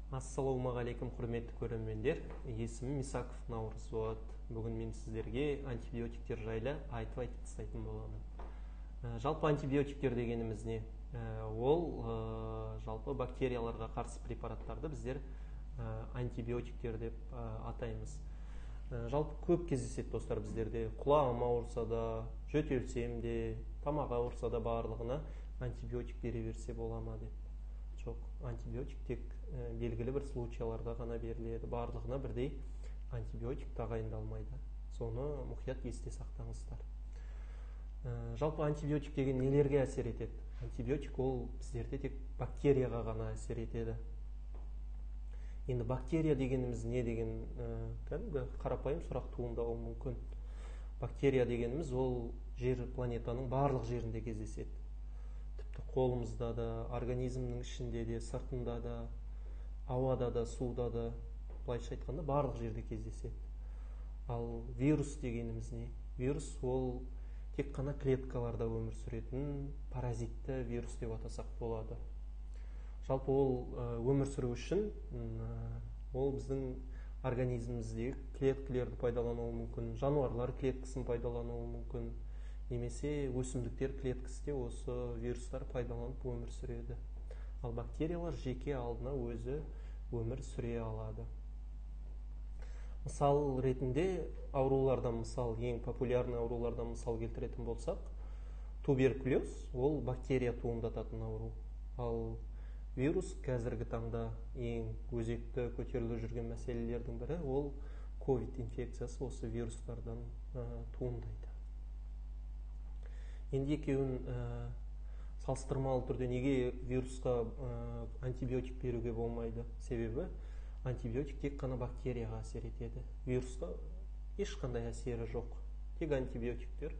Ассалаумағалейкум құрметті көрермендер. Есімім Исаков Наурыз болат. Бүгін мен сіздерге антибиотиктер жайлы айтып тастайтын боламын. Жалпы антибиотиктер дегеніміз не? Ол жалпы бактерияларға қарсы препараттарды біздер антибиотиктер деп атаймыз. Жалпы көп кездеседі достар біздерде. Құлағым ауырса да, жөтелсем де, тамақ ауырса да барлығына антибиотик бере берсе бола ма деп. Жоқ, антибиотик тек белгілі бір случайларда ғана беріледі. Барлығына бірдей антибиотик тағайындалмайды. Соны мұқият есте сақтаңыздар. Жалпы антибиотик деген нелерге әсер етеді? Антибиотик ол біздерде тек бактерияға ғана әсер етеді. Енді бактерия дегеніміз не деген қарапайым сұрақ туындауы мүмкін. Бактерия дегеніміз ол жер планетаның барлық жерінде кездеседі. Тіпті қолымызда да, организмнің ішінде де, сыртында да, ауада да, суда да, былайша айтқанда барлық жерде кездеседі. Ал вирус дегеніміз не? Вирус ол тек қана клеткаларда өмір сүретін паразитті вирус деп атасақ болады. Жалпы ол өмір сүру үшін ол біздің организміміздегі клеткаларды пайдалануы мүмкін, жануарлар клеткасын пайдалануы мүмкін, немесе өсімдіктер клеткасында осы вирустар пайдаланып өмір сүреді. Ал бактериялар жеке алдына өзі өмір сүре алады. Мысал ретінде аурулардан ең популярный аурулардан мысал келтіретін болсақ, туберкулез ол бактерия туындататын ауру. Ал вирус қазіргі таңда ең өзекті көтеріліп жүрген мәселелердің бірі ол ковид инфекциясы осы вирустардан туындайды. Енді екеуін салыстырмалы түрде неге вирусқа антибиотик беруге болмайды? Себебі антибиотик тек қана бактерияға әсер етеді. Вирусқа ешқандай әсері жоқ. Тек антибиотиктер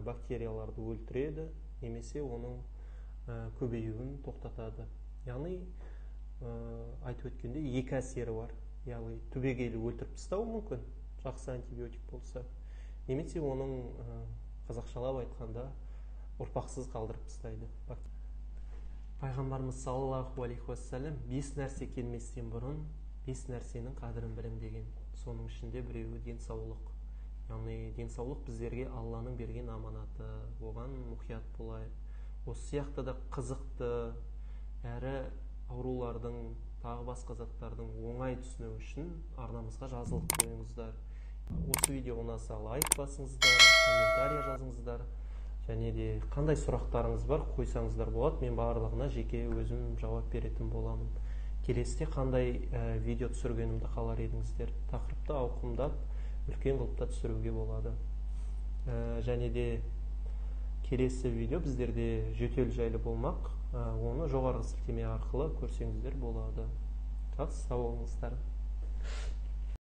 бактерияларды өлтіреді, немесе оның көбеюін тоқтатады. Яғни айтып өткенде екі әсері бар. Яғни түбегейлі өлтіріп тастауы мүмкін, жақсы антибиотик болса, немесе оның қазақшалап айтқанда ұрпақсыз қалдырып тастайды. Пайғамбарымыз саллаллаху алейхи уассалам 5 нәрсе келместен бұрын 5 нәрсенің қадірін білем деген. Соның ішінде біреуі денсаулық. Яғни денсаулық біздерге Алланың берген аманаты, оған мұқият болайық. Осы сияқты да қызықты әрі аурулардың, тағы басқа заттардың оңай түсіну үшін арнамызға жазылып қойыңыздар. Осы видео ұнаса лайк басыңыздар, комментария жазыңыздар, және де қандай сұрақтарыңыз бар қойсаңыздар болады. Мен барлығына жеке өзім жауап беретін боламын. Келесіде қандай видео түсіргенімді қалар едіңіздер? Тақырыпты ауқымдап, үлкен қылыпта түсіруге болады. Және де келесі видео біздерде жөтел жайлы болмақ. Оны жоғарғы сілтеме арқылы көрсеңіздер болады. Жақсы, сау болыңыздар.